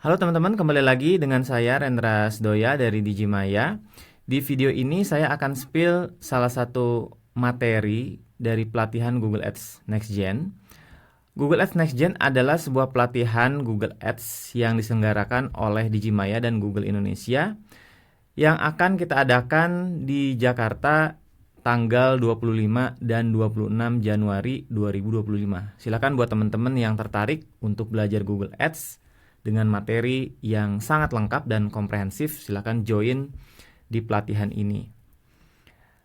Halo teman-teman, kembali lagi dengan saya Rendra Sdoya dari Digimaya. Di video ini saya akan spill salah satu materi dari pelatihan Google Ads Next Gen. Google Ads Next Gen adalah sebuah pelatihan Google Ads yang diselenggarakan oleh Digimaya dan Google Indonesia yang akan kita adakan di Jakarta tanggal 25 dan 26 Januari 2025. Silakan buat teman-teman yang tertarik untuk belajar Google Ads dengan materi yang sangat lengkap dan komprehensif, silakan join di pelatihan ini.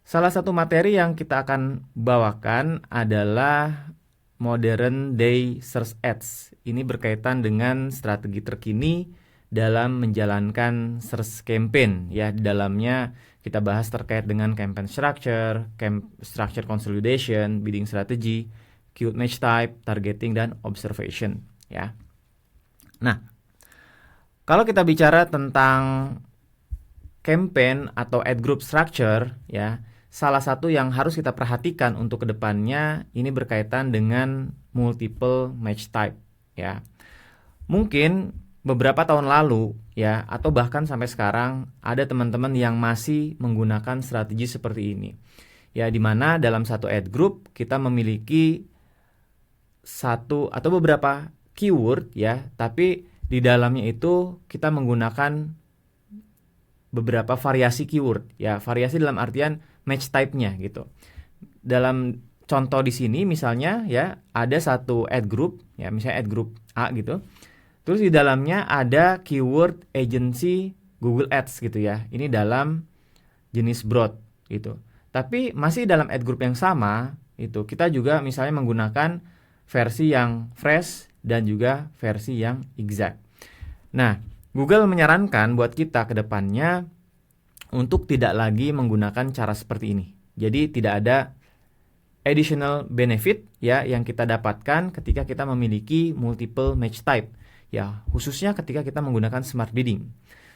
Salah satu materi yang kita akan bawakan adalah Modern Day Search Ads. Ini berkaitan dengan strategi terkini dalam menjalankan search campaign. Ya, di dalamnya kita bahas terkait dengan campaign structure, structure consolidation, bidding strategy, keyword match type, targeting, dan observation. Ya. Nah, kalau kita bicara tentang campaign atau ad group structure, ya, salah satu yang harus kita perhatikan untuk kedepannya ini berkaitan dengan multiple match type, ya. Mungkin beberapa tahun lalu, ya, atau bahkan sampai sekarang ada teman-teman yang masih menggunakan strategi seperti ini, ya, di mana dalam satu ad group kita memiliki satu atau beberapa keyword, ya, tapi di dalamnya itu kita menggunakan beberapa variasi keyword, ya, variasi dalam artian match type-nya gitu. Dalam contoh di sini misalnya, ya, ada satu ad group, ya, misalnya ad group A gitu. Terus di dalamnya ada keyword agency Google Ads gitu, ya. Ini dalam jenis broad gitu. Tapi masih dalam ad group yang sama itu kita juga misalnya menggunakan versi yang fresh dan juga versi yang exact. Nah, Google menyarankan buat kita ke depannya untuk tidak lagi menggunakan cara seperti ini. Jadi tidak ada additional benefit, ya, yang kita dapatkan ketika kita memiliki multiple match type, ya, khususnya ketika kita menggunakan smart bidding.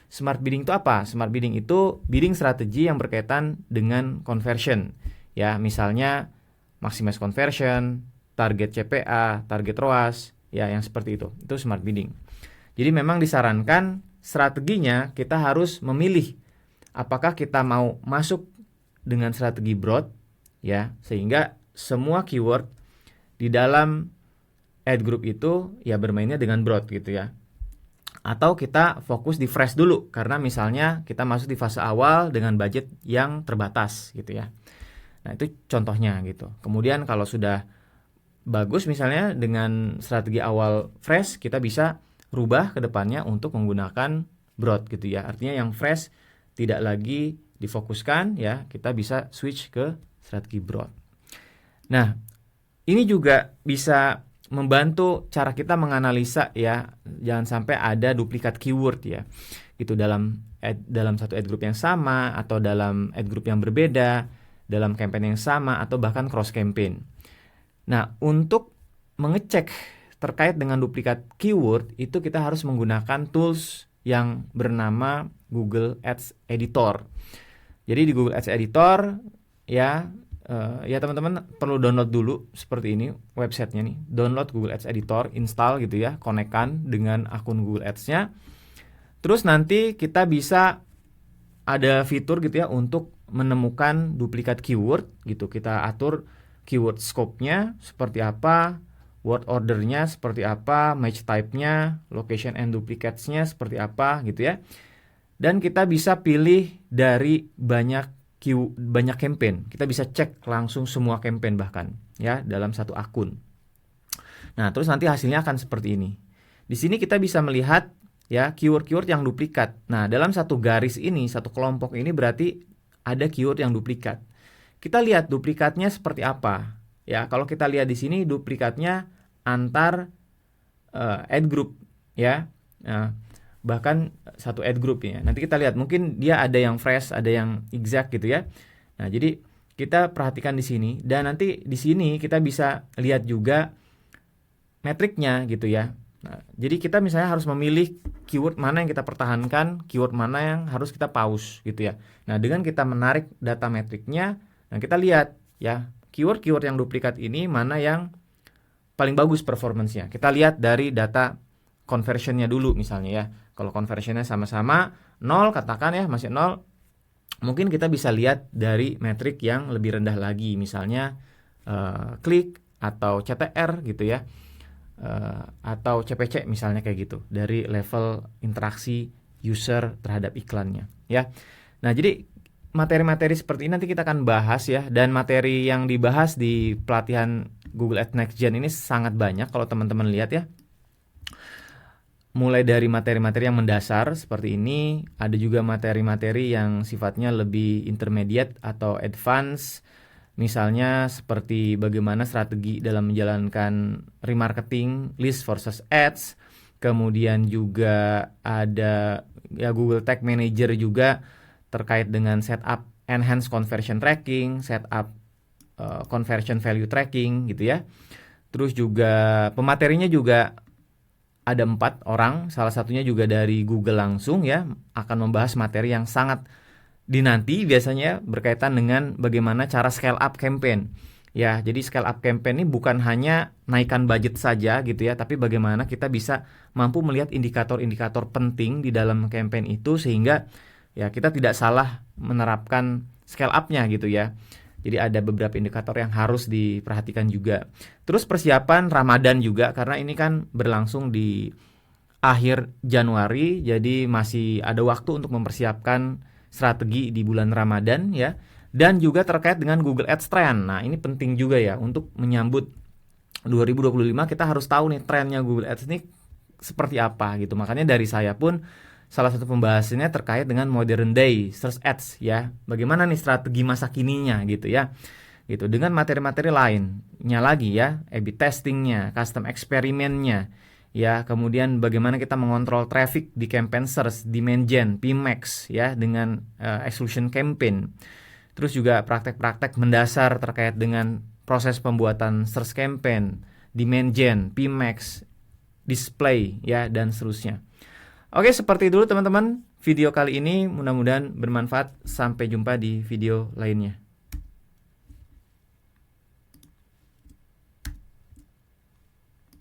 Smart bidding itu apa? Smart bidding itu bidding strategi yang berkaitan dengan conversion, ya, misalnya maximize conversion, target CPA, target ROAS, ya, yang seperti itu. Itu smart bidding. Jadi memang disarankan strateginya kita harus memilih apakah kita mau masuk dengan strategi broad, ya, sehingga semua keyword di dalam ad group itu ya bermainnya dengan broad gitu, ya. Atau kita fokus di fresh dulu karena misalnya kita masuk di fase awal dengan budget yang terbatas gitu, ya. Nah, itu contohnya gitu. Kemudian kalau sudah bagus misalnya dengan strategi awal fresh, kita bisa rubah ke depannya untuk menggunakan broad gitu, ya. Artinya yang fresh tidak lagi difokuskan, ya, kita bisa switch ke strategi broad. Nah, ini juga bisa membantu cara kita menganalisa, ya, jangan sampai ada duplikat keyword, ya. Gitu dalam satu ad group yang sama atau dalam ad group yang berbeda, dalam campaign yang sama atau bahkan cross campaign. Nah, untuk mengecek terkait dengan duplikat keyword itu kita harus menggunakan tools yang bernama Google Ads Editor. Jadi di Google Ads Editor, ya, ya teman-teman perlu download dulu seperti ini websitenya nih. Download Google Ads Editor, install gitu, ya, konekkan dengan akun Google Ads-nya. Terus nanti kita bisa ada fitur gitu, ya, untuk menemukan duplikat keyword gitu. Kita atur keyword scope-nya seperti apa, word order-nya seperti apa, match type-nya, location and duplicates-nya seperti apa gitu, ya. Dan kita bisa pilih dari banyak campaign. Kita bisa cek langsung semua campaign bahkan, ya, dalam satu akun. Nah, terus nanti hasilnya akan seperti ini. Di sini kita bisa melihat, ya, keyword-keyword yang duplikat. Nah, dalam satu garis ini, satu kelompok ini berarti ada keyword yang duplikat. Kita lihat duplikatnya seperti apa. Ya, kalau kita lihat di sini duplikatnya antar ad group, ya. Nah, bahkan satu ad group, ya. Nanti kita lihat mungkin dia ada yang fresh, ada yang exact gitu, ya. Nah, jadi kita perhatikan di sini dan nanti di sini kita bisa lihat juga metriknya gitu, ya. Nah, jadi kita misalnya harus memilih keyword mana yang kita pertahankan, keyword mana yang harus kita pause gitu, ya. Nah, dengan kita menarik data metriknya, nah kita lihat, ya, keyword-keyword yang duplikat ini mana yang paling bagus performance-nya. Kita lihat dari data conversionnya dulu misalnya ya. Kalau conversionnya sama-sama 0, katakan ya masih 0, mungkin kita bisa lihat dari metrik yang lebih rendah lagi, misalnya klik atau CTR gitu ya, atau CPC misalnya kayak gitu, dari level interaksi user terhadap iklannya ya. Nah, jadi materi-materi seperti ini nanti kita akan bahas ya, dan materi yang dibahas di pelatihan Google Ads Next Gen ini sangat banyak kalau teman-teman lihat ya. Mulai dari materi-materi yang mendasar seperti ini, ada juga materi-materi yang sifatnya lebih intermediate atau advance, misalnya seperti bagaimana strategi dalam menjalankan remarketing, list versus ads, kemudian juga ada ya Google Tag Manager juga terkait dengan setup enhanced conversion tracking, setup conversion value tracking gitu ya. Terus juga pematerinya juga ada 4 orang, salah satunya juga dari Google langsung ya, akan membahas materi yang sangat dinanti biasanya berkaitan dengan bagaimana cara scale up campaign. Ya, jadi scale up campaign ini bukan hanya naikkan budget saja gitu ya, tapi bagaimana kita bisa mampu melihat indikator-indikator penting di dalam campaign itu sehingga ya kita tidak salah menerapkan scale up-nya gitu ya. Jadi ada beberapa indikator yang harus diperhatikan juga. Terus persiapan Ramadan juga, karena ini kan berlangsung di akhir Januari, jadi masih ada waktu untuk mempersiapkan strategi di bulan Ramadan ya. Dan juga terkait dengan Google Ads Trend. Nah, ini penting juga ya untuk menyambut 2025, kita harus tahu nih trennya Google Ads ini seperti apa gitu. Makanya dari saya pun salah satu pembahasannya terkait dengan modern day search ads ya. Bagaimana nih strategi masa kininya gitu ya. Gitu dengan materi-materi lainnya lagi ya, A/B testingnya, custom eksperimennya ya, kemudian bagaimana kita mengontrol traffic di campaign search, demand gen, PMax ya dengan exclusion campaign. Terus juga praktek-praktek mendasar terkait dengan proses pembuatan search campaign, demand gen, PMax, display ya dan seterusnya. Oke, seperti dulu teman-teman video kali ini, mudah-mudahan bermanfaat. Sampai jumpa di video lainnya.